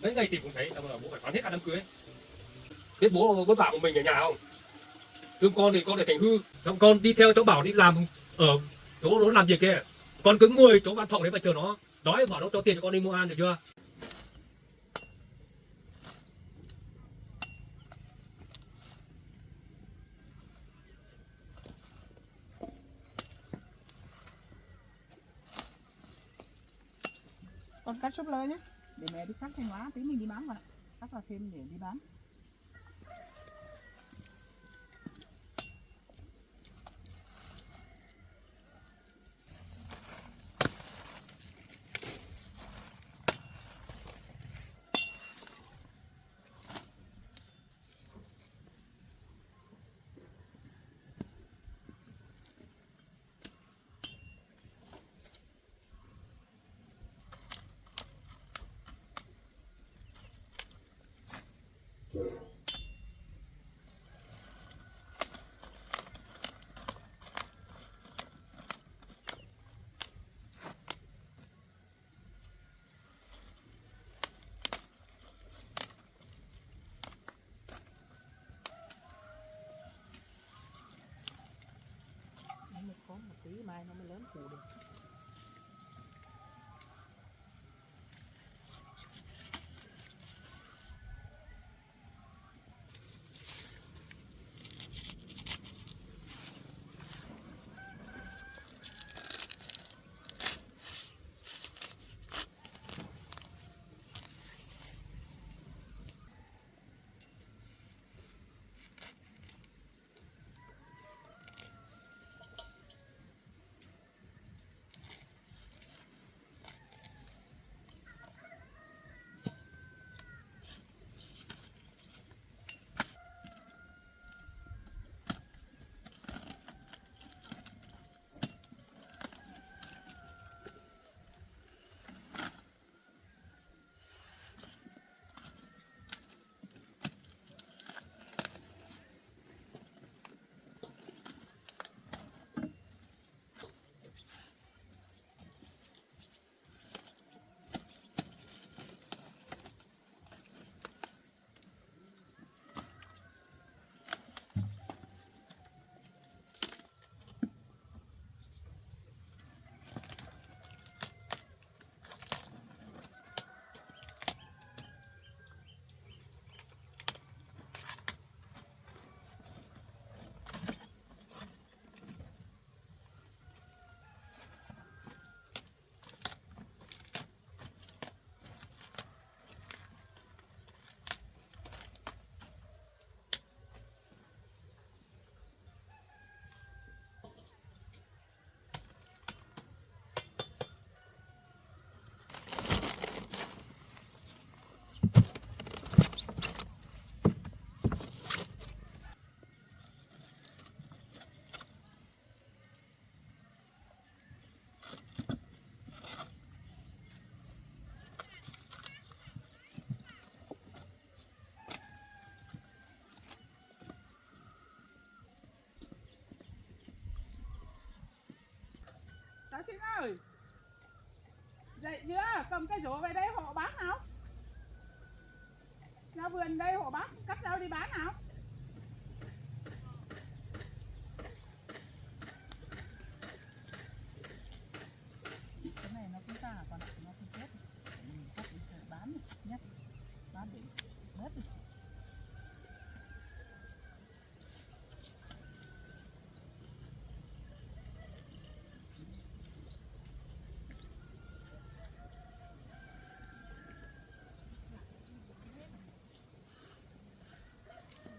mấy ngày tìm cũng thấy là bố phải khoán hết cả đám cưới. Biết bố vất vả của mình ở nhà không? Thương con thì con lại thành hư. Xong con đi theo cháu Bảo đi làm ở chỗ nó làm việc kia, con cứ ngồi chỗ văn phòng đấy và chờ nó đói bảo nó cho tiền cho con đi mua ăn, được chưa? Con cắt súp lơ nhé, để mẹ đi cắt Thanh Hóa tí mình đi bán vào, cắt vào thêm để đi bán. Nó có một tí mai nó mới lớn củ được. Cháu Sinh ơi, dậy chưa? Cầm cây rổ về đây hộ bán nào. Ra vườn đây hộ bán, cắt rau đi bán nào. Cái này nó cũng xa còn nó không chết. Mình cắt đi bán nhé, bán để bớt đi.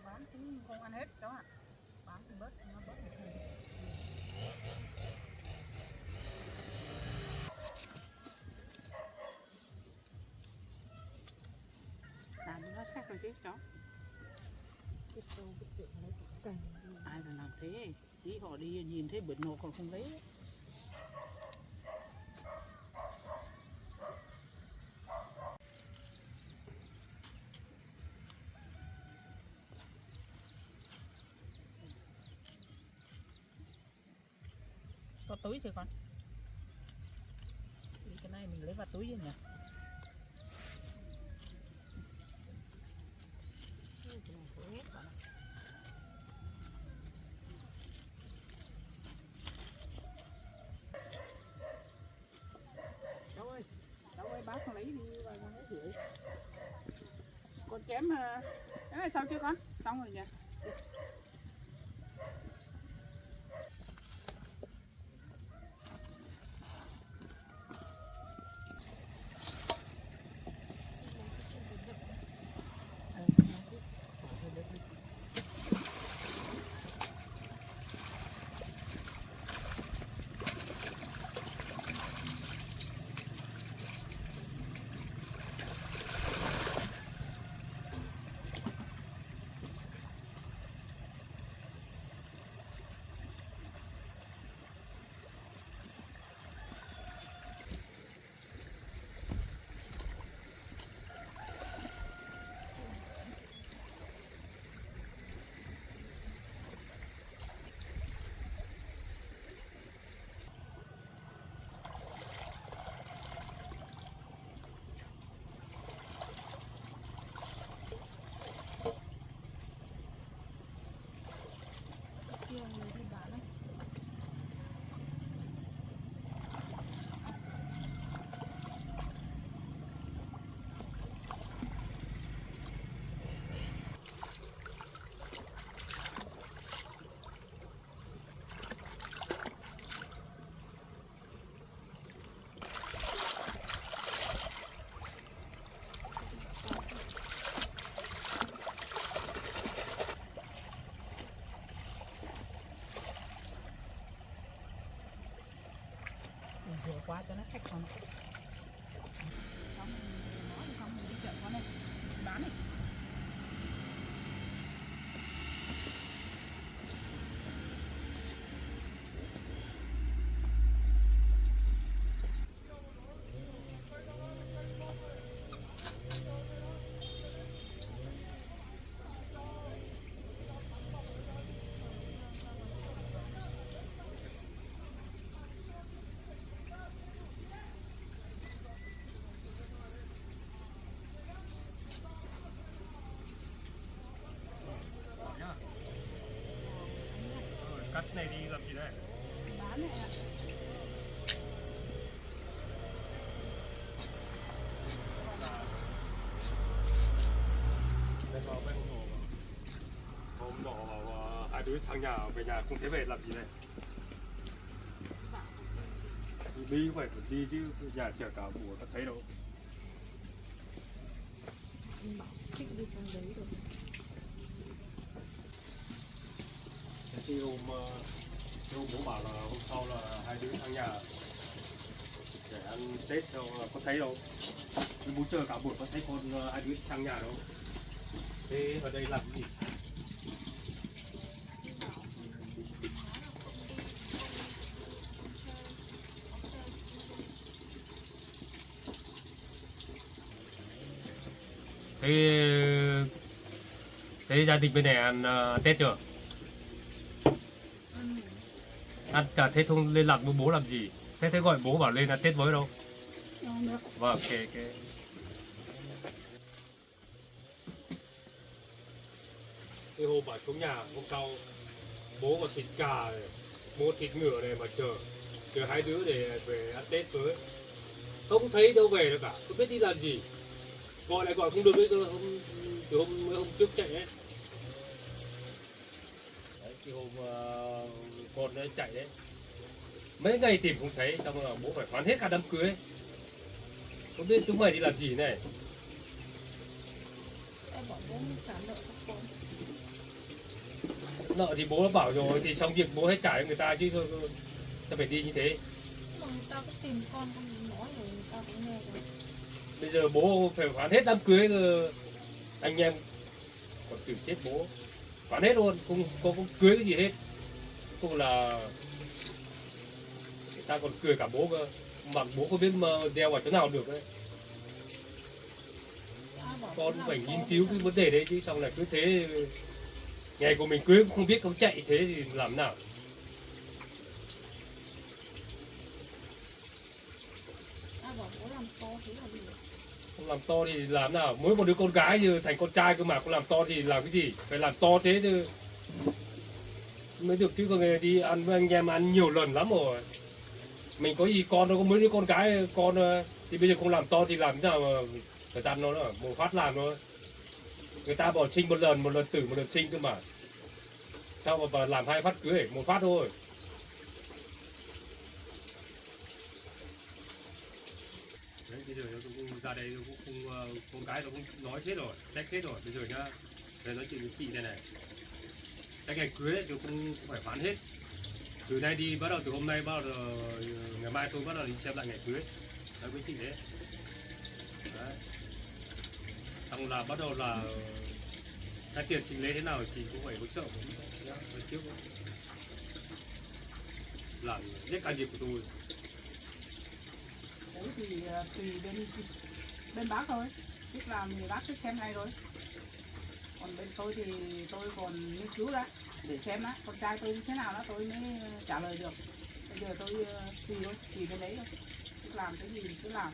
Bán cũng không ăn hết cháu ạ. Bán thì bớt, nó bớt được thêm. Làm nó sắc rồi chứ cháu. Ai là làm thế, chỉ họ đi nhìn thấy bẩn nổ còn không lấy. Có túi chưa con? Cái này mình lấy vào túi chứ nhỉ? chém cái này xong chưa con? Xong rồi nhỉ? Rửa qua cho nó sạch con. Xong nó thì xong rồi đi chợ con này bán này. Cắt cái này đi làm gì đây? Bán này ạ. Đây vào bên hồ. Hôm nọ hai đứa sang nhà về nhà không thấy về làm gì đây? Đi phải đi chứ nhà chở cả buổi có thấy đâu. Anh bảo thích đi sang đấy rồi. Thì hôm bố bảo là hôm sau là hai đứa sang nhà để ăn Tết đâu có thấy đâu. Bố chờ cả buổi có thấy con hai đứa sang nhà đâu. Thế ở đây làm cái gì? Thế gia đình bên này ăn Tết chưa? Ăn cả thế không liên lạc với bố làm gì? Thế gọi bố bảo lên ăn Tết với đâu? Vâng, ok. Cái hôm bảo xuống nhà hôm sau bố có thịt gà này, mua thịt ngựa này mà chờ hai đứa để về ăn Tết với. Không thấy đâu về đâu cả, không biết đi làm gì. Gọi lại gọi không được, từ hôm trước chạy ấy. Đấy, cái hôm con nó chạy đấy, mấy ngày tìm không thấy, xong rồi bố phải khoán hết cả đám cưới. Không biết chúng mày đi làm gì này. Em bảo bố trả nợ các con. Nợ thì bố đã bảo rồi, thì xong việc bố hết trả cho người ta chứ thôi, sao phải đi như thế. Mà người ta cứ tìm con nói rồi người ta cũng nghe rồi. Bây giờ bố phải khoán hết đám cưới rồi, anh em còn tìm chết bố, khoán hết luôn, không có cưới cái gì hết. Cũng là người ta còn cười cả bố cơ, mà bố có biết mà đeo ở chỗ nào được đấy. Con phải nghiên cứu cái vấn đề đấy chứ, xong là cứ thế ngày của mình cưới cũng không biết không chạy thế thì làm nào. Bảo bố làm to thế là gì? Không làm to thì làm nào, mỗi một đứa con gái như thành con trai cơ mà, không làm to thì làm cái gì, phải làm to thế chứ mới được chứ. Còn người đi ăn với anh em ăn nhiều lần lắm rồi, mình có gì con đâu, có mấy đứa con gái con thì bây giờ không làm to thì làm thế nào mà thời gian nó một phát làm thôi. Người ta bỏ sinh một lần tử một lần sinh cơ mà. Sao mà bà làm 2 phát cưới, 1 phát thôi. Đấy, bây giờ nó cũng ra đây nó cũng không, con cái nó cũng nói hết rồi, trách hết rồi. Bây giờ nhá, đây nói chuyện với chị này này. Cái ngày cưới ấy, tôi cũng phải phán hết. Từ nay đi, bắt đầu từ hôm nay, bắt đầu ngày mai tôi bắt đầu đi xem lại ngày cưới. Đấy với chị đấy. Đấy. Xong là bắt đầu là cái tiền chị lấy thế nào chị cũng phải hỗ trợ nhá, trước làm hết cả việc của tôi. Đấy thì tùy bên bác thôi, thích làm thì bác thích xem ngay rồi. Còn bên tôi thì tôi còn nghiên cứu đã để xem á con trai tôi như thế nào đó tôi mới trả lời được. Bây giờ tôi tùy thôi, tùy bên đấy thôi, thích làm cái gì thì cứ làm.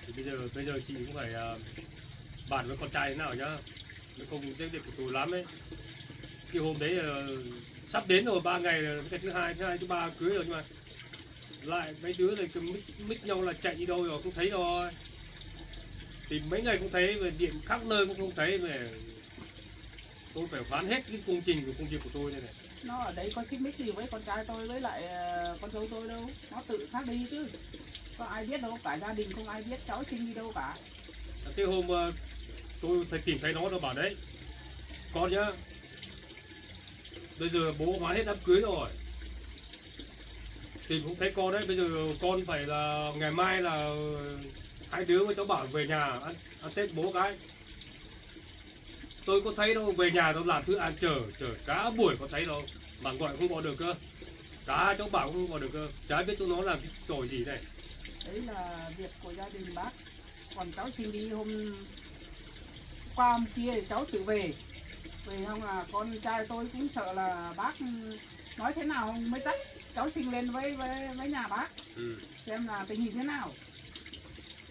Thì bây giờ chị cũng phải bàn với con trai thế nào nhá, nó không cái việc của tôi lắm ấy. Cái hôm đấy sắp đến rồi, 3 ngày là cái thứ hai thứ ba cưới rồi, nhưng mà lại mấy đứa này cứ mít nhau là chạy đi đâu rồi không thấy rồi. Thì mấy ngày cũng thấy, về điện khắp nơi cũng không thấy, về tôi phải phán hết cái công việc của tôi đây này. Nó ở đấy có xích mích gì với con trai tôi với lại con dâu tôi đâu, nó tự khác đi chứ có ai biết đâu, cả gia đình không ai biết cháu sinh đi đâu cả. Cái hôm tôi tìm thấy nó bảo đấy con nhá, bây giờ bố hóa hết đám cưới rồi, tìm không thấy con đấy. Bây giờ con phải là ngày mai là 2 đứa với cháu bảo về nhà ăn Tết bố cái. Tôi có thấy đâu, về nhà tôi làm thức ăn chờ cả buổi có thấy đâu, mà gọi không gọi được cơ. Cả cháu bảo không gọi được cơ, chả biết chúng nó làm cái trò gì này. Đấy là việc của gia đình bác. Còn cháu sinh đi hôm qua hôm kia thì cháu tự về không là con trai tôi cũng sợ là bác nói thế nào mới trách cháu sinh lên với nhà bác. Xem là tình hình thế nào,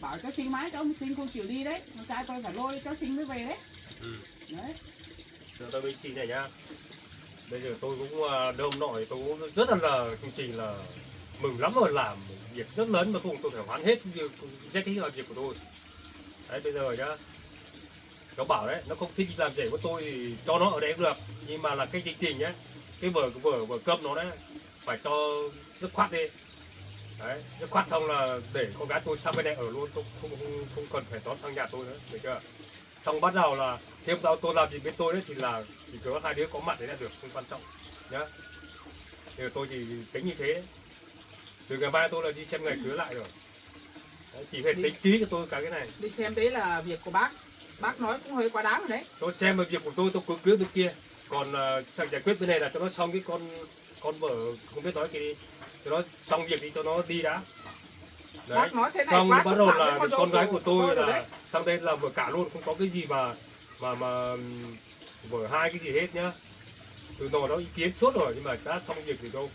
bảo cháu sinh mãi cháu sinh không chịu đi đấy, con trai tôi phải lôi cháu sinh mới về đấy. Đấy. Tôi với chị này nhá, bây giờ tôi cũng đơm nội, tôi cũng rất là chương trình là mừng lắm rồi, làm việc rất lớn mà cùng tôi phải hoán hết việc việc của tôi. Đấy bây giờ nhá, nó bảo đấy nó không thích làm rể của tôi thì cho nó ở đấy cũng được, nhưng mà là cái chương trình nhé, cái vở câm nó đấy phải cho dứt khoát đi. Đấy dứt khoát xong là để con gái tôi sang bên đây ở luôn, tôi không cần phải đón sang nhà tôi nữa, được chưa? Xong bắt đầu là thêm tôi làm gì bên tôi đấy thì là chỉ có 2 đứa có mặt đấy là được, không quan trọng nhá. Thì tôi thì tính như thế. Từ ngày mai tôi là đi xem ngày cưới lại rồi. Đấy, chỉ phải tính ký cho tôi cả cái này. Đi xem đấy là việc của bác nói cũng hơi quá đáng rồi đấy. Tôi xem về việc của tôi cứ cưới bên kia, còn sang giải quyết bên này là cho nó xong cái con vợ không biết nói cái đi, cho nó xong việc đi cho nó đi đã. Đấy. Bác nói thế này Xong quá bắt đầu xúc phạm là với con gái của tôi là đấy. sang đây là vừa cả luôn, không có cái gì mà vợ hai cái gì hết nhá. Từ nọ đó ý kiến suốt rồi, nhưng mà đã xong việc thì đâu.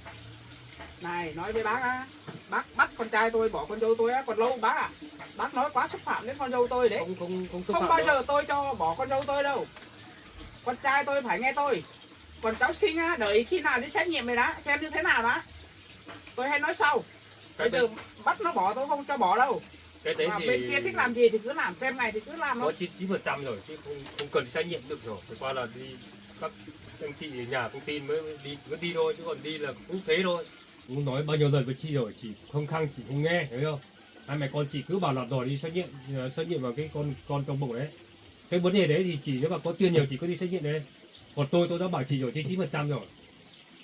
Này nói với bác á, bác bắt con trai tôi bỏ con dâu tôi á còn lâu bác ạ. Bác nói quá xúc phạm đến con dâu tôi đấy. Không Không bao giờ tôi cho bỏ con dâu tôi đâu. Con trai tôi phải nghe tôi. Còn cháu sinh á, đợi khi nào đi xét nghiệm rồi đã, xem như thế nào đã. Tôi hay nói sau. Bây giờ bắt nó bỏ tôi không cho bỏ đâu. Cái đấy mà thì bên kia thích làm gì thì cứ làm, xem này thì cứ làm thôi. có 99% rồi chứ không cần xét nghiệm được rồi. Phải qua là đi các anh chị ở nhà thông tin mới đi thôi, chứ còn đi là cũng thế thôi. Cũng nói bao nhiêu lần với chị rồi, chị không chị không nghe, thấy không? Hai mẹ con chị cứ bảo là đòi đi xét nghiệm vào cái con trong bụng đấy. Cái vấn đề đấy thì chỉ nếu mà có tiền nhiều chị có đi xét nghiệm đấy. Còn tôi đã bảo chị rồi, 99% rồi.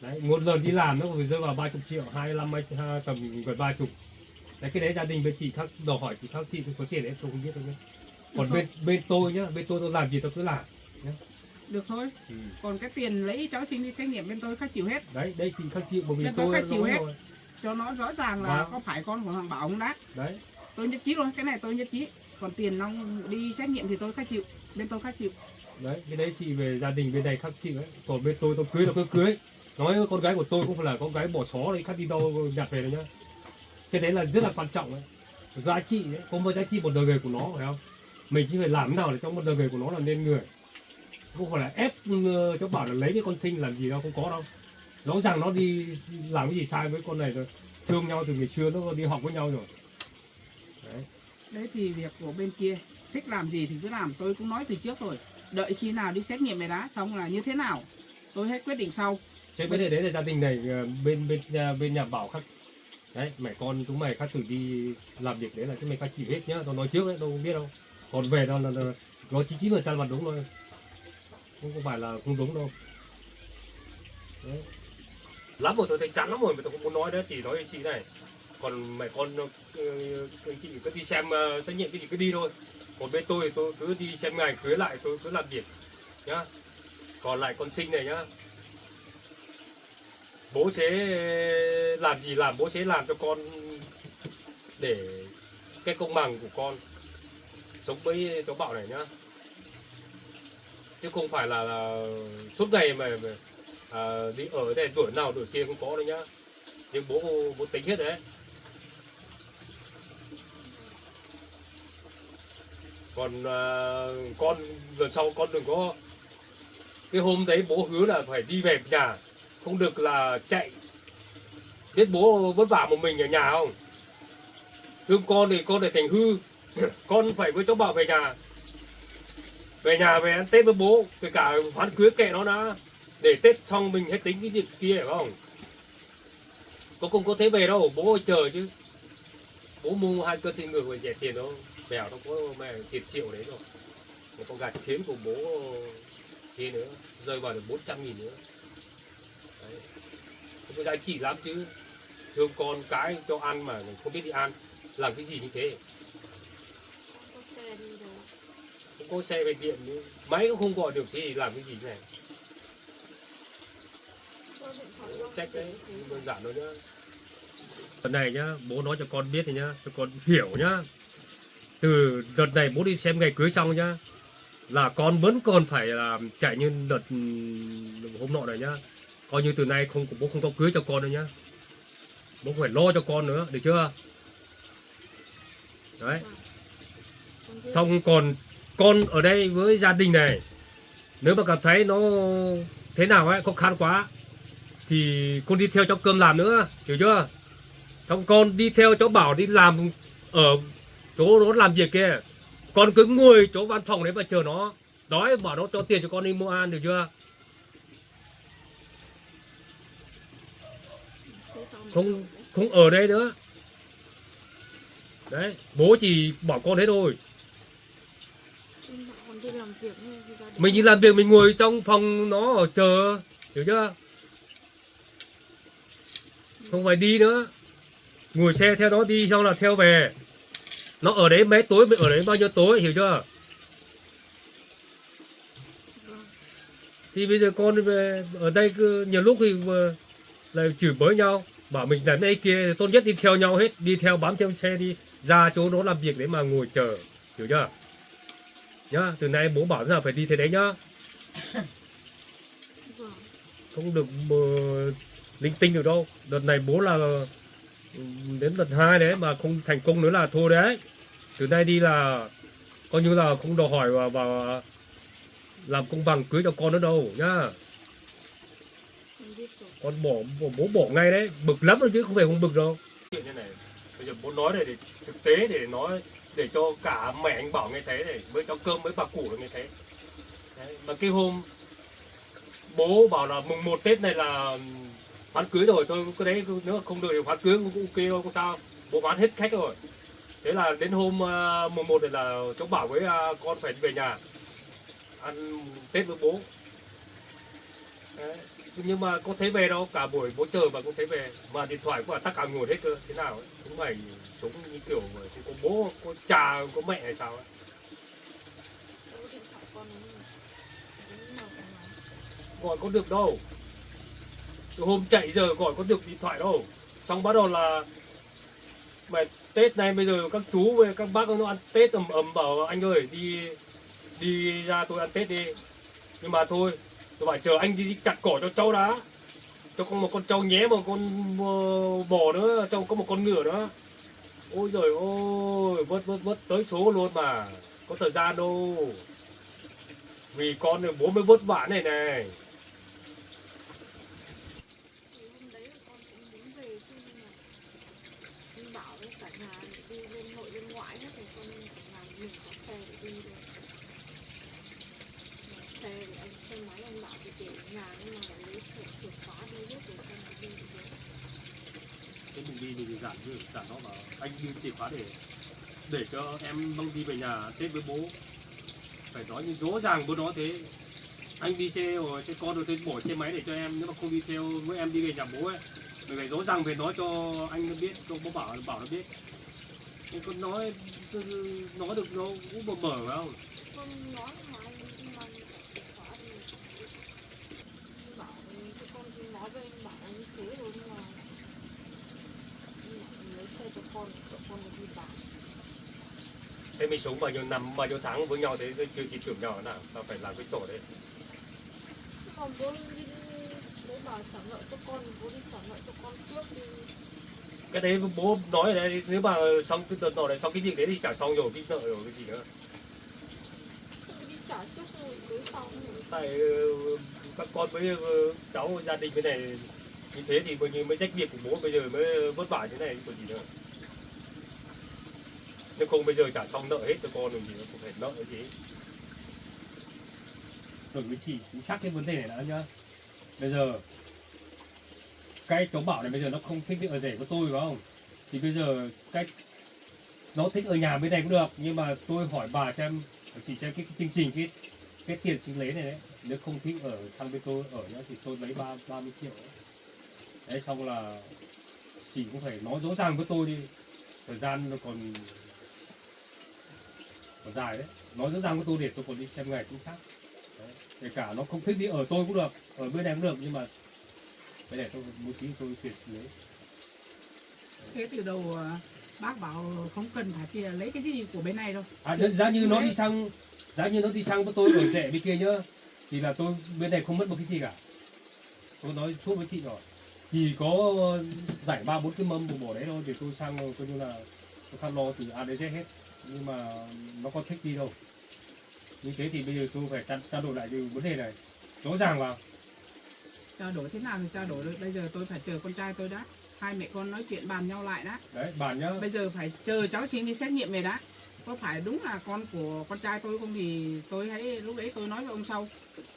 Đấy, một lần đi làm nó phải rơi vào 30 triệu, 25 tầm gần 30. Đấy, cái đấy gia đình bên chị khác, đòi hỏi chị khác, chị không có tiền đấy tôi không biết đâu nhé. Còn bên tôi nhá, bên tôi làm gì tôi cứ làm nhé. Được thôi. Còn cái tiền lấy cháu sinh đi xét nghiệm bên tôi khác chịu hết. Đấy đây chị khác chịu, bởi vì bên tôi khác chịu hết. rồi. Cho nó rõ ràng là có phải con của thằng Bảo không đã. Đấy. Tôi nhất trí rồi, cái này tôi nhất trí. Còn tiền nó đi xét nghiệm thì tôi khác chịu, bên tôi khác chịu. Đấy, cái đấy chị về gia đình bên này khác chịu đấy. Còn bên tôi cưới là tôi cưới. Nói với con gái của tôi cũng phải là con gái bỏ xó đấy, khác đi đâu nhặt về đấy nhá. Cái đấy là rất là quan trọng đấy. Giá trị đấy, có một giá trị một đời người của nó phải không? Mình chỉ phải làm thế nào để cho một đời người của nó là nên người. Không phải là ép cho bảo là lấy cái con sinh làm gì đâu, không có đâu. Nó rằng nó đi làm cái gì sai với con này rồi, thương nhau từ ngày xưa nó đi học với nhau rồi. Đấy. Đấy thì việc của bên kia thích làm gì thì cứ làm, tôi cũng nói từ trước rồi. Đợi khi nào đi xét nghiệm về đá xong là như thế nào tôi hết quyết định sau. Thế vấn đề đấy là gia đình này bên nhà bảo khác đấy, mẹ con chúng mày khác thử đi làm việc đấy là chúng mày khác chịu hết nhá, tao nói trước đấy, đâu không biết đâu. Còn về đó là nó 99% là đúng thôi, không phải là không đúng đâu. Đấy. Lắm rồi, tôi thấy chán lắm rồi mà tôi không muốn nói nữa, chỉ nói với chị này. Còn mẹ con anh chị cứ đi xem xét nghiệm cái gì cứ đi thôi. Còn bên tôi cứ đi xem ngày cưới lại, tôi cứ làm việc nhá. Còn lại con Sinh này nhá, bố sẽ làm gì làm, bố sẽ làm cho con để cái công bằng của con sống với cháu Bảo này nhá, chứ không phải là suốt ngày mà đi ở đây đuổi nào đuổi kia không có đâu nhá, nhưng bố tính hết đấy. Còn con lần sau con đừng có, cái hôm đấy bố hứa là phải đi về nhà, không được là chạy, biết bố vất vả một mình ở nhà không, thương con thì con lại thành hư. Con phải với cháu Bảo về nhà về ăn Tết với bố, kể cả hoãn cưới kệ nó đã, để Tết xong mình hết tính cái việc kia phải không? Có không có thế về đâu, bố ơi chờ chứ. Bố mua 2 cân thịt ngựa về rẻ tiền đâu, bèo nó có mẹ tiền triệu đấy rồi. Một con gà thiến của bố kia nữa, rơi vào được 400.000 nữa. Đấy. Không có giá trị lắm chứ. Thương con cái cho ăn mà không biết đi ăn, làm cái gì như thế? Có xe đi đâu. Không có xe về điện, máy cũng không gọi được thì làm cái gì này? Có điện thoại không? Trách đấy, đơn giản thôi nhá. Lần này nhá, bố nói cho con biết thì nhá, cho con hiểu nhá. Từ đợt này bố đi xem ngày cưới xong nhá, là con vẫn còn phải là chạy như đợt hôm nọ này nhá. Coi như từ nay bố không có cưới cho con nữa nhá. Bố phải lo cho con nữa, được chưa? Đấy. Xong còn con ở đây với gia đình này, nếu mà cảm thấy nó thế nào ấy, khó khăn quá thì con đi theo cháu Cơm làm nữa, hiểu chưa? Xong con đi theo cháu Bảo đi làm ở chỗ nó làm việc kia, con cứ ngồi chỗ văn phòng đấy và chờ nó đói, bảo nó cho tiền cho con đi mua ăn, được chưa? Không ở đây nữa. Đấy, bố chỉ bảo con thế thôi. Còn đi làm việc nữa, thì gia đình Mình đi làm việc mình ngồi trong phòng nó ở chờ, hiểu chưa? Không phải đi nữa, ngồi xe theo nó đi xong là theo về. Nó ở đấy mấy tối, mình ở đấy bao nhiêu tối, hiểu chưa? Thì bây giờ con về ở đây cứ nhiều lúc thì lại chửi bới nhau, bảo mình làm đây kia, tốt nhất đi theo nhau hết, đi theo bám theo xe đi ra chỗ nó làm việc đấy mà ngồi chờ, hiểu chưa? Nhá, từ nay bố bảo là phải đi thế đấy nhá, vâng. không được linh tinh được đâu. Đợt này bố là đến đợt 2 đấy mà không thành công nữa là thôi đấy. Từ nay đi là coi như là không đòi hỏi và làm công bằng cưới cho con nữa đâu nhá. Con biết rồi. Con bố bỏ ngay đấy, bực lắm rồi chứ không phải không bực đâu. Chuyện như này bây giờ bố nói này để thực tế, để nói để cho cả mẹ anh Bảo nghe thấy này, với cháu Cơm với bà Củ nghe thấy đấy. Mà cái hôm bố bảo là mùng 1 Tết này là hoãn cưới rồi, thôi cái đấy nữa không được thì hoãn cưới cũng ok thôi, không sao, bố hoãn hết khách rồi. Thế là đến hôm mùng 1 này là cháu Bảo với con phải về nhà ăn Tết với bố đấy. Nhưng mà có thấy về đâu, cả buổi bố chờ mà không thấy về, mà điện thoại của tất cả nguồn hết cơ, thế nào ấy, chúng mày sống như kiểu thì có bố có cha có mẹ hay sao ấy. Có điện thoại con ấy mà. Đến nào cũng nói. Gọi có được đâu, cái hôm chạy giờ gọi có được điện thoại đâu. Xong bắt đầu là mày Tết này bây giờ các chú với các bác nó ăn Tết ầm ầm, bảo anh ơi đi ra tôi ăn Tết đi, nhưng mà thôi tôi phải chờ anh đi chặt cỏ cho trâu đã, cho con một con trâu nhé, một con bò nữa, trâu có một con ngựa nữa. Ôi giời ôi, vớt tới số luôn mà có thời gian đâu, vì con này bố mới vất vả này này. Thì hôm đấy là con cũng muốn về chứ, nhưng mà anh bảo với cả nhà đi lên nội lên ngoại hết thì con đi được. Xe thì anh xe máy anh bảo thì để ở nhà nhưng mà lại lấy chìa khóa đi hết rồi cho nó đi được. Thế mình đi thì giản nó bảo anh đi chìa khóa để cho em mang đi về nhà Tết với bố. Phải nói như rõ ràng bố nói thế. Anh đi xe rồi xe con rồi tôi bỏ xe máy để cho em, nếu mà không đi theo với em đi về nhà bố ấy. Mình phải rõ ràng về nói cho anh nó biết, cho bố bảo nó biết. Anh con nói được nó cũng mở phải không? Con nói mà anh đi mang chìa khóa đi. Bảo cái con nói với anh bảo anh như thế rồi nhưng mà anh lấy xe cho con sợ con đi bán. Thế mình sống bao nhiêu năm, bao nhiêu tháng với nhau thế chưa kịp tưởng nhau nào, sao phải làm cái chỗ đấy? Còn bố đi bố bảo trả nợ cho con, bố đi trả nợ cho con trước đi. Cái đấy bố nói ở đây, nếu mà xong cái đợt nọ này, xong cái việc đấy thì trả xong rồi, cái nợ rồi cái gì nữa. Đi trả trước rồi cưới xong rồi. Tại các con với cháu gia đình bên này như thế thì coi như mới trách việc của bố bây giờ mới vất vả thế này còn gì nữa. Nếu không bây giờ trả xong nợ hết cho con rồi gì nó cũng phải nợ cái gì. Rồi mới chỉ chắc cái vấn đề này đã nhá. Bây giờ cái cháu bảo này bây giờ nó không thích ở rể của tôi phải không? Thì bây giờ cái nó thích ở nhà bên này cũng được, nhưng mà tôi hỏi bà xem, chỉ xem cái chương trình cái tiền chị lấy này đấy, nếu không thích ở sang bên tôi ở nhá thì tôi lấy 30 triệu đấy. Đấy xong là chị cũng phải nói rõ ràng với tôi đi, thời gian nó còn dài đấy, nói rõ ràng với tôi để tôi còn đi xem ngày chính xác. Đấy. Kể cả nó không thích đi ở tôi cũng được, ở bên này cũng được, nhưng mà cái này tôi bố trí tôi tuyệt lấy. Thế từ đầu bác bảo không cần phải lấy cái gì của bên này đâu. Giá như nó đi sang với tôi ở rẻ bên kia nhá, thì là tôi bên này không mất một cái gì cả. Tôi nói suốt với chị rồi, chỉ có giải 3-4 cái mâm bỏ đấy thôi, để tôi sang coi như là tôi khăn lo thì ăn đấy hết. Nhưng mà nó có thích đi đâu. Như thế thì bây giờ tôi phải trao đổi lại cái vấn đề này rõ ràng vào. Trao đổi thế nào thì trao đổi được, bây giờ tôi phải chờ con trai tôi đã, hai mẹ con nói chuyện bàn nhau lại đã. Đấy bàn nhá. Bây giờ phải chờ cháu xin đi xét nghiệm về đã, có phải đúng là con của con trai tôi không thì tôi hãy lúc đấy tôi nói với ông sau.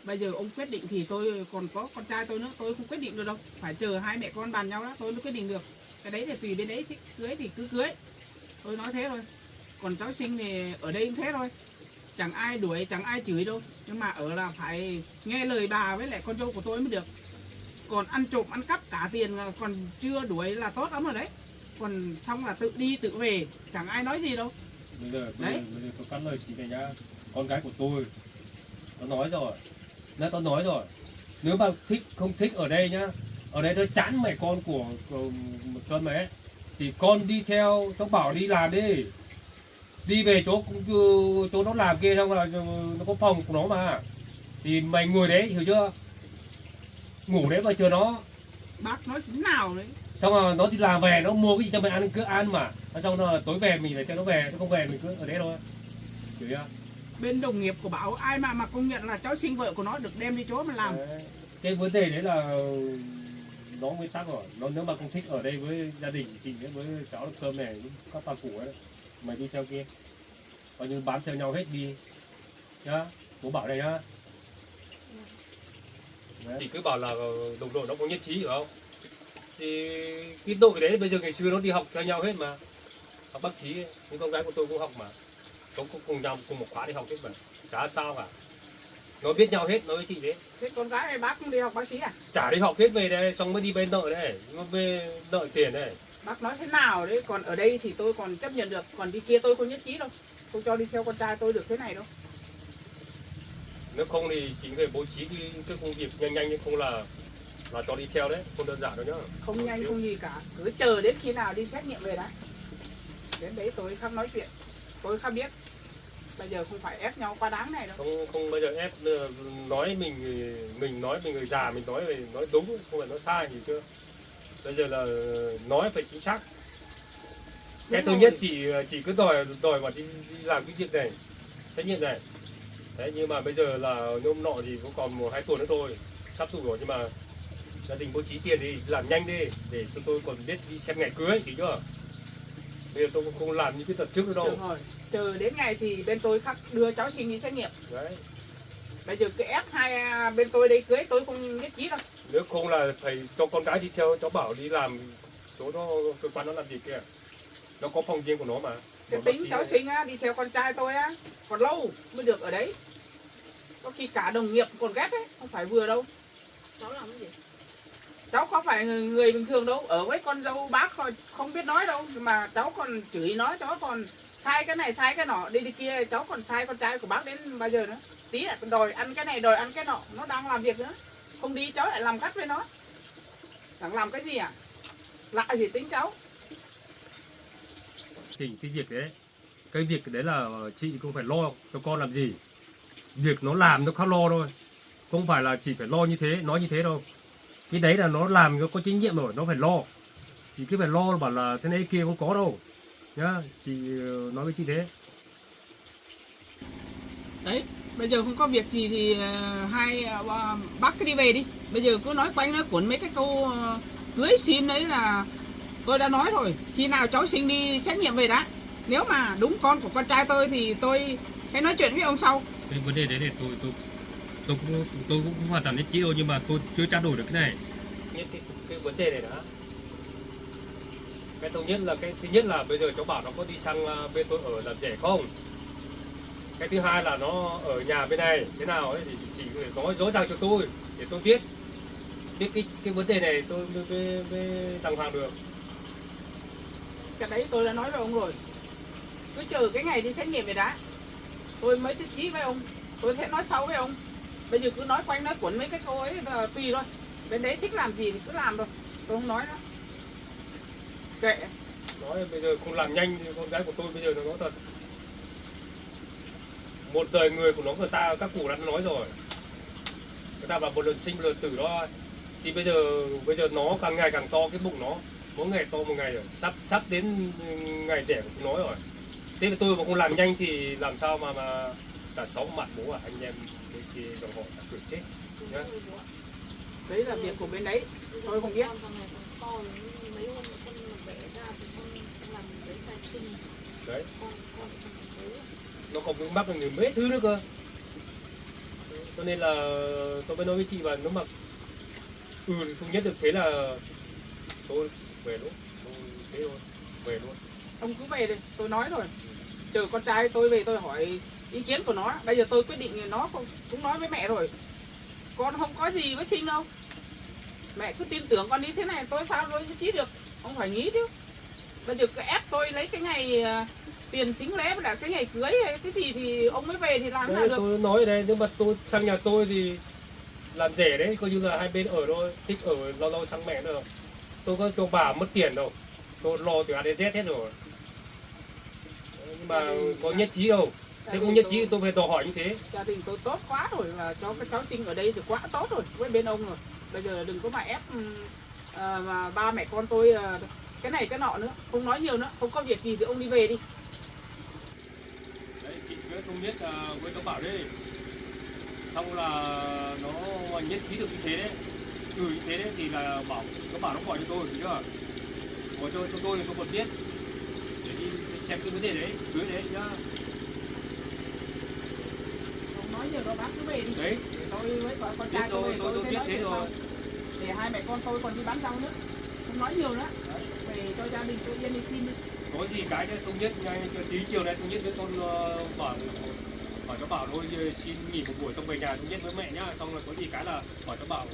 Bây giờ ông quyết định thì tôi còn có con trai tôi nữa, tôi không quyết định được đâu, phải chờ hai mẹ con bàn nhau đó tôi mới quyết định được. Cái đấy thì tùy bên đấy, thích cưới thì cứ cưới, tôi nói thế thôi. Còn cháu sinh thì ở đây cũng thế thôi, chẳng ai đuổi chẳng ai chửi đâu, nhưng mà ở là phải nghe lời bà với lại con dâu của tôi mới được. Còn ăn trộm ăn cắp cả tiền còn chưa đuổi là tốt lắm rồi đấy, còn xong là tự đi tự về chẳng ai nói gì đâu. Bây giờ tôi cắt lời chị này nhá, con gái của tôi nó nói rồi, nó nói rồi, nếu mà thích không thích ở đây nhá, ở đây tôi chán mày con của một con mày ấy, thì con đi theo cháu bảo đi làm đi về chỗ nó làm kia, xong là nó có phòng của nó mà, thì mày ngồi đấy hiểu chưa, ngủ đấy và chờ nó. Bác nói thế nào đấy, Xong rồi nó đi làm về nó mua cái gì cho mày ăn cứ ăn mà, xong rồi tối về mình phải cho nó về, nó không về mình cứ ở đấy thôi, hiểu chưa? bên đồng nghiệp của bảo ai mà công nhận là cháu sinh vợ của nó được đem đi chỗ mà làm. Đấy. Cái vấn đề đấy là nó mới chắc rồi, nó nếu mà không thích ở đây với gia đình chị với cháu được cơm này các bà cụ ấy, mày đi theo kia coi như bám theo nhau hết đi nhá, bố bảo đây nhá. Thì cứ bảo là đồng đội nó có nhất trí hiểu không, thì cái đội đấy bây giờ ngày xưa nó đi học theo nhau hết mà, học bác sĩ những con gái của tôi cũng học mà, cũng cùng nhau cùng một khóa đi học hết mà, chả sao cả, nó biết nhau hết, nói với chị đấy. Thế con gái hay bác không đi học bác sĩ à? Chả đi học hết về đây, xong mới đi bên nợ đây, nó về nợ tiền đây. Bác nói thế nào đấy, còn ở đây thì tôi còn chấp nhận được, còn đi kia tôi không nhất trí đâu, không cho đi theo con trai tôi được thế này đâu. Nếu không thì chính về bố trí cái công việc nhanh nhưng không là cho đi theo đấy, không đơn giản đâu nhá. Không nhanh không gì cả, cứ chờ đến khi nào đi xét nghiệm về đã, đến đấy tôi không nói chuyện, tôi không biết. Bây giờ không phải ép nhau quá đáng này đâu. Không bao giờ ép, nói mình nói mình người già mình nói đúng không phải nói sai gì chưa. Bây giờ là nói phải chính xác. Cái thứ nhất chỉ cứ đòi mà đi làm cái việc này, trách nhiệm này. Đấy, nhưng mà bây giờ là hôm nọ thì cũng còn 1-2 tuần nữa thôi, sắp tuổi rồi, nhưng mà gia đình bố trí tiền thì làm nhanh đi để cho tôi còn biết đi xem ngày cưới, hiểu chưa? Bây giờ tôi cũng không làm như cái tật trước nữa đâu. Được rồi, chờ đến ngày thì bên tôi khắc đưa cháu sinh đi xét nghiệm. Đấy. Bây giờ cứ ép hai bên tôi đây cưới tôi không nhất trí đâu. Nếu không là phải cho con gái đi theo cháu Bảo đi làm chỗ nó cơ quan nó làm gì kia. Nó có phòng riêng của nó mà. Cái tính cháu sinh á, đi theo con trai tôi á, còn lâu mới được ở đấy. Có khi cả đồng nghiệp còn ghét đấy, không phải vừa đâu. Cháu làm cái gì? Cháu không phải người bình thường đâu, ở với con dâu bác không biết nói đâu. Mà cháu còn chửi nói, cháu còn sai cái này sai cái nọ, đi kia cháu còn sai con trai của bác đến bao giờ nữa. Tí lại còn đòi ăn cái này đòi ăn cái nọ, nó đang làm việc nữa. Không đi cháu lại làm gắt với nó. Chẳng làm cái gì à? Lạ gì tính cháu. Thì cái việc đấy là chị không phải lo cho con làm gì. Việc nó làm nó khác lo thôi. Không phải là chỉ phải lo như thế, nói như thế đâu. Cái đấy là nó làm nó có trách nhiệm rồi, nó phải lo. Chỉ cứ phải lo bảo là thế này kia không có đâu. Nhá, chị nói với chị thế. Đấy, bây giờ không có việc gì thì bác cứ đi về đi. Bây giờ cứ nói quanh nói cuốn mấy cái câu cưới xin đấy là tôi đã nói rồi. Khi nào cháu sinh đi xét nghiệm về đã. Nếu mà đúng con của con trai tôi thì tôi hãy nói chuyện với ông sau. Cái vấn đề đấy thì tôi cũng hoàn toàn nhất trí thôi, nhưng mà tôi chưa trao đổi được cái này. Cái vấn đề này đã. Cái thứ nhất là bây giờ cháu Bảo nó có đi sang bên tôi ở làm rể không? Cái thứ hai là nó ở nhà bên này thế nào ấy thì chỉ phải nói rõ ràng cho tôi để tôi biết cái vấn đề này tôi mới đàng hoàng được. Cái đấy tôi đã nói với ông rồi. Cứ chờ cái ngày đi xét nghiệm này đã. Tôi mới nhất trí với ông. Tôi sẽ nói sau với ông. Bây giờ cứ nói quanh nói cuốn mấy cái câu ấy là tùy thôi. Bên đấy thích làm gì thì cứ làm thôi. Tôi không nói nữa. Kệ. Nói bây giờ không làm nhanh thì con gái của tôi bây giờ nó nói thật. Một đời người của nó người ta các cụ đã nói rồi. Người ta bảo một lần sinh một lần tử đó. Thì bây giờ nó càng ngày càng to cái bụng nó. Mỗi ngày to một ngày rồi. Sắp đến ngày đẻ của nó rồi. Thế mà tôi mà không làm nhanh thì làm sao mà cả 6 mặt bố à, anh em cái kia dòng họ đã cười chết nhá. Đấy là việc của bên đấy. Tôi không biết. Mấy hôm con vẽ ra thì con làm giấy khai sinh. Đấy. Con Nó còn vướng mắc là mấy thứ nữa cơ. Cho nên là tôi mới nói với chị và nếu mà không nhất được thế là tôi về luôn. Thế thôi, về luôn. Ông cứ về đi, tôi nói rồi. Chờ con trai tôi về tôi hỏi ý kiến của nó. Bây giờ tôi quyết định nó cũng nói với mẹ rồi. Con không có gì với sinh đâu. Mẹ cứ tin tưởng con đi thế này tôi sao tôi chí được. Ông phải nghĩ chứ. Bây giờ cứ ép tôi lấy cái ngày tiền xính lễ với cái ngày cưới hay cái gì thì ông mới về thì làm thế nào được. Tôi nói ở đây nếu mà tôi sang nhà tôi thì làm rể đấy, coi như là hai bên ở thôi, thích ở lâu sang mẹ nữa. Tôi có cho bà mất tiền đâu, tôi lo từ A đến Z hết rồi. Nhưng mà có nhất trí đâu, thế không nhất trí tôi phải đòi hỏi như thế. Gia đình tôi tốt quá rồi, là cho cái cháu sinh ở đây thì quá tốt rồi với bên ông rồi. Bây giờ đừng có mà ép mà ba mẹ con tôi cái này cái nọ nữa, không nói nhiều nữa, không có việc gì thì ông đi về đi. Đấy, chị cứ không biết với cháu Bảo đi, xong là nó nhất trí được như thế đấy, như thế đấy thì là cháu Bảo nó gọi cho tôi, đúng chưa? Gọi cho tôi thì tôi còn biết để đi xem cái vấn đề đấy, cưới đấy nhá. Không nói nhiều đâu, bác cứ về đi. Đấy. Để tôi với con trai tôi về tôi biết thế rồi. Để hai mẹ con tôi còn đi bán rau nữa, không nói nhiều nữa. Đấy. Về cho gia đình tôi yên đi xin đi. Có gì cái đấy tôi nhất ngay tí chiều nay tôi nhất với con bảo cháu Bảo thôi xin nghỉ một buổi xong về nhà tôi nhất với mẹ nhá, xong rồi có gì cái là hỏi cháu Bảo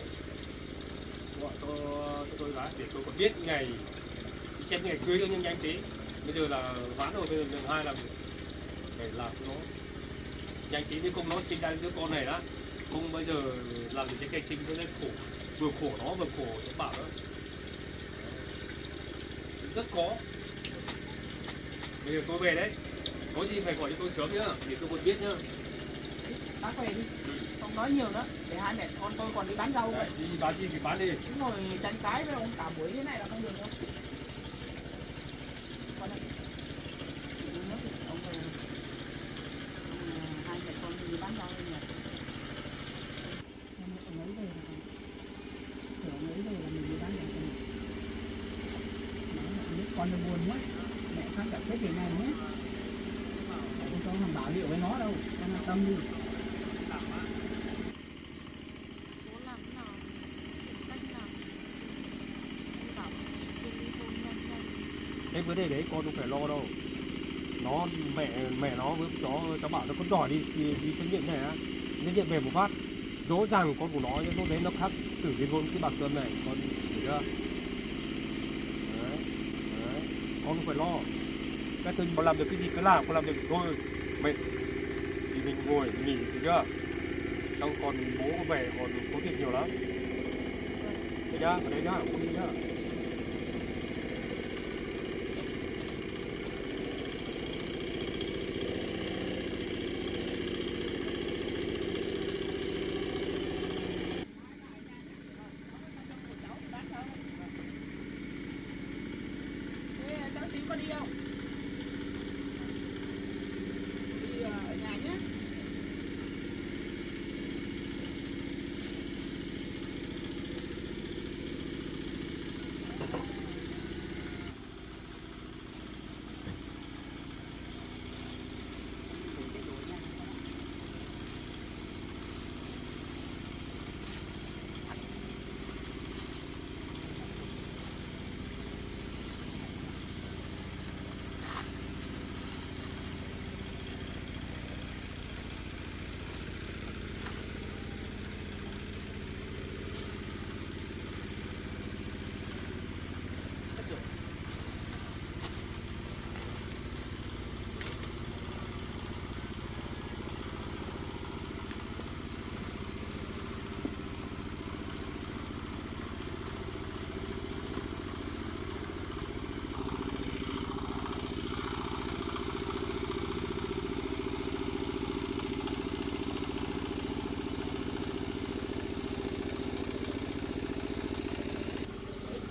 gọi cho tôi gái để tôi còn biết ngày xem ngày cưới cho nhanh tí. Bây giờ là ván rồi, bây giờ lần hai là phải làm cho nó nhanh tí, nếu không nó sinh ra đứa con này đó, không bây giờ làm gì cái cây sinh nó lên khổ, vừa khổ nó vừa khổ cháu Bảo đó, rất khó. Bây giờ tôi về đấy, có gì phải gọi cho tôi sớm nhá, để tôi còn biết nhá. Bác về đi, không nói nhiều nữa, để hai mẹ con tôi còn đi bán rau. Đấy, đi bán gì thì bán đi. Đúng rồi, tranh cãi với ông cả buổi thế này là không được đâu. Con đây. Ông về, hai mẹ con đi bán rau lên nhà. Ông lấy về là mình đi bán rau. Nói mẹ biết con nó buồn quá, mẹ sang gặp cái gì này nhé. tả liệu với nó đâu, em yên tâm đi. bố làm thế nào tìm cách nào em bảo chị kia ly hôn nhanh nhanh. Cái vấn đề đấy con không phải lo đâu. Nó mẹ nó với cháu bảo nó con đòi đi xét nghiệm này á, xét nghiệm về một phát rõ ràng con của nó lúc đấy nó khác tử liên hôn cái bạc cơm này, con hiểu chưa? Đấy, đấy. Con không phải lo. Cái thứ con làm được cái gì cứ làm, con làm được thôi mệt thì mình ngồi mình nghỉ, hiểu chưa? Xong còn bố con về còn có việc nhiều lắm. Thế nhá, ở đây nhá, con đi nhá. Thế cháu xíu có đi không? Đi ở nhà nhé.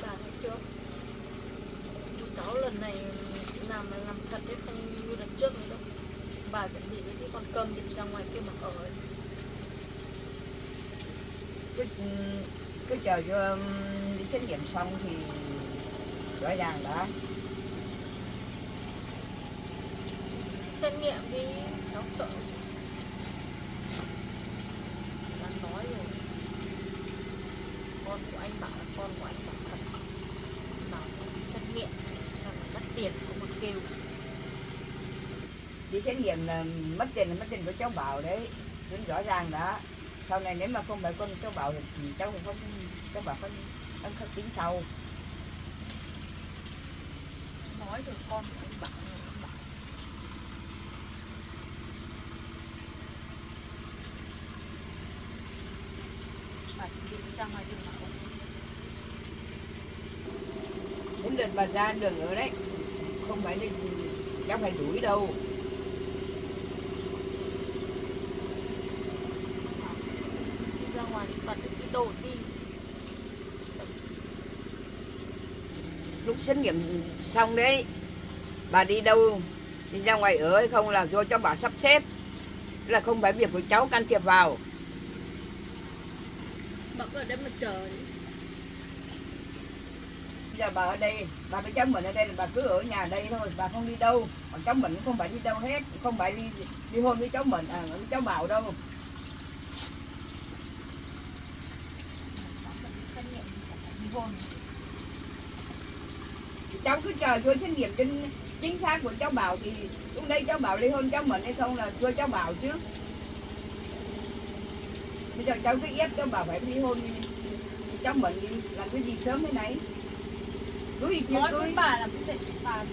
Bà thấy chưa, cháu lần này làm là làm thật đấy, không như lần trước nữa đâu. Bà chuẩn bị với cái con cơm thì đi ra ngoài kia mà ở ấy. Cứ chờ cho đi xét nghiệm xong thì rõ ràng đã. Xét nghiệm đi, cháu sợ. Đã nói rồi, con của anh bảo là con của anh bảo thật, bảo xét nghiệm cho là mất tiền cũng mà kêu. Đi xét nghiệm là mất tiền của cháu Bảo đấy, rất rõ ràng đã. Sau này nếu mà không phải con cháu Bảo thì cháu không, cháu Bảo không tính sau. Nói rồi con của anh bảo rồi, anh bảo bà đi ra ngoài đường mà không. Đến lượt bà ra đường ở đấy, không phải đi cháu phải đuổi đâu. Đi ra ngoài bật cái đồ đi. Lúc xét nghiệm xong đấy, bà đi đâu, đi ra ngoài ở hay không là do cháu Bảo sắp xếp, là không phải việc của cháu can thiệp vào. Bà cứ ở đây mà chờ đi. Giờ bà ở đây, bà với cháu mình ở đây là bà cứ ở nhà đây thôi, bà không đi đâu. Còn cháu mình cũng không phải đi đâu hết, không phải đi hôn với cháu mình, với cháu Bảo đâu. Xét nghiệm phải đi hôn. Cháu cứ chờ cho xét nghiệm chính xác của cháu Bảo thì lúc đây cháu Bảo ly hôn cháu mình hay không là cho cháu Bảo chứ. Bây giờ cháu cứ ép cháu Bảo phải ly hôn cháu mình đi, làm cái gì sớm thế này. Cưới thì chưa Nói cưới, với bà là cái gì bà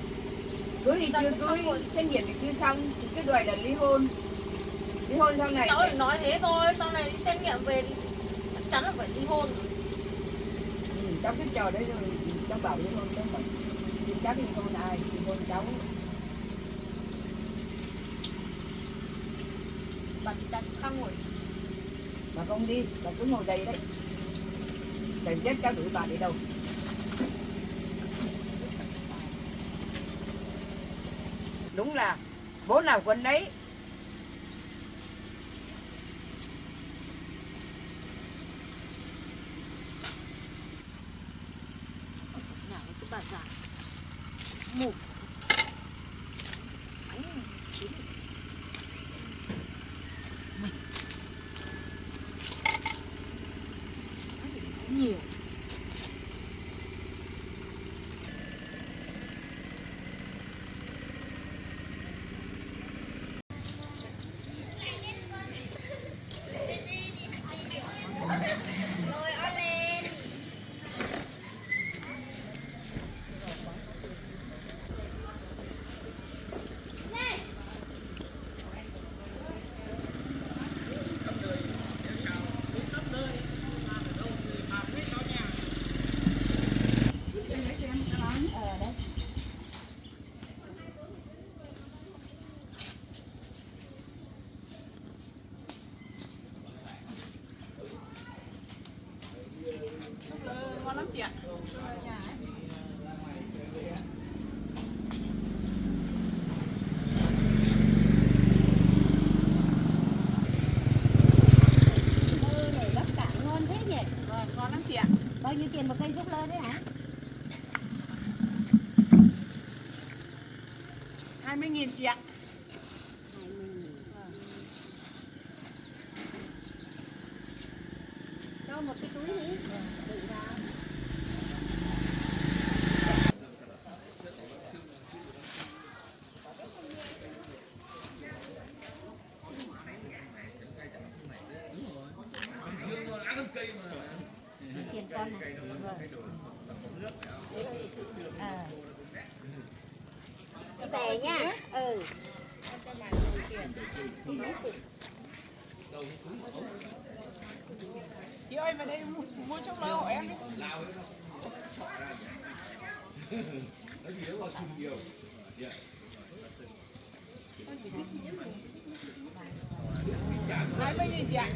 cưới thì chưa cưới, xét nghiệm thì chưa xong thì cái đòi là ly hôn. Ly hôn sau này cháu chỉ nói thế thôi, sau này đi xét nghiệm về thì chắc chắn là phải ly hôn. cháu cứ chờ đấy rồi cháu Bảo ly hôn cháu mình. Thì cháu ly hôn ai, ly hôn cháu. Bà đi đặt khăn ngồi. Bà không đi, bà cứ ngồi đây đấy. Để chết cháu đuổi bà đi đâu. Đúng là bố nào quân đấy. Nhà cái bà già mù. Máy chín. ngon lắm chị ạ. Ở nhà ấy. Lơ này bắp cải ngon thế nhỉ? Vâng, ngon lắm chị ạ. Bao nhiêu tiền một cây súp lơ đấy hả? 20.000 chị ạ. 20.000. Cho một cái túi đi. Đựng vào. Tiền con này. Vâng. Về nha. Ừ. Chị ơi vào đây mua súp lơ hộ em đi. Hai mươi nghìn chị ạ.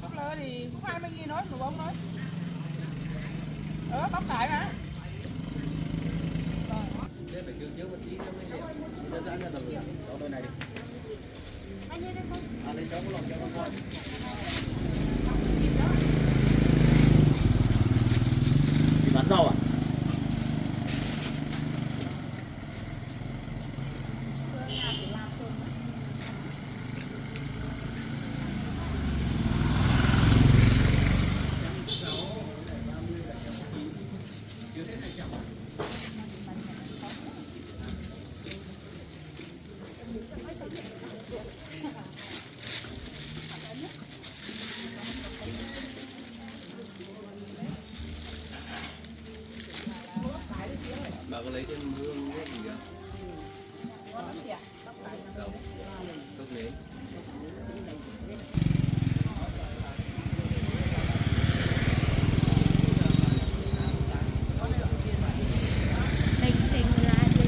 Súp lơ thì cũng 20.000 thôi, của bông thôi. Bắp cải mà. Thế phải kêu trước một tí cho mới đơn giản ra được. Cho tôi này đi. Bao nhiêu đây không? À, lấy cháu có lòng cho con coi. Thì bán rau à? Bà có lấy thêm hương nước gì không? Ngon lắm chị ạ. Bắp cải. Đâu? Thuốc nến. Mình là gì?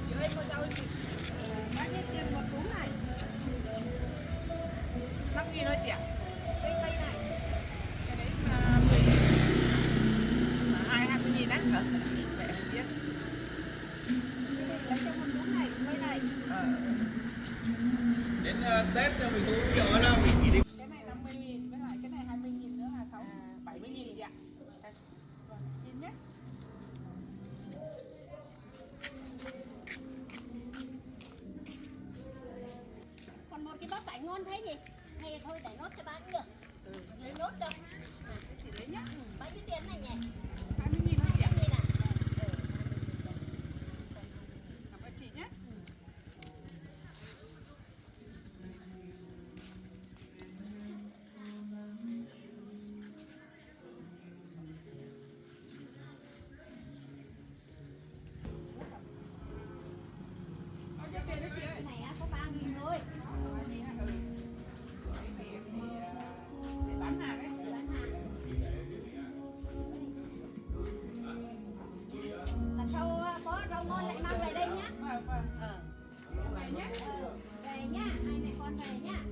Chị ơi mua rau chị. Bao nhiêu tiền một túi này? 5.000 thôi chị ạ. Cây này. Cái đấy là 20.000 đấy. Mẹ không biết. Lấy cho một túi này, cây này. Đến Tết cho mình cũng nhỏ đâu. Cái này 50.000 với lại cái này 20.000 nữa là 70.000 chị ạ. Vâng, xin nhé. Còn một cái bắp cải ngon thế nhỉ? Hay thôi để nốt cho bác cũng được. Lấy nốt cho. Chị lấy nhá. Bao nhiêu tiền này nhỉ? 20.000 thôi chị ạ. 20.000 à? Cảm ơn chị nhé. Bao nhiêu tiền đấy chị ơi? Cái này á, có 3.000 thôi. Để bán hàng ấy. Bán hàng. Lần sau có rau ngon lại mang về đây nhá. Vâng, vâng. Ờ. Vậy nhé. Về nhá, hai mẹ con về nhá.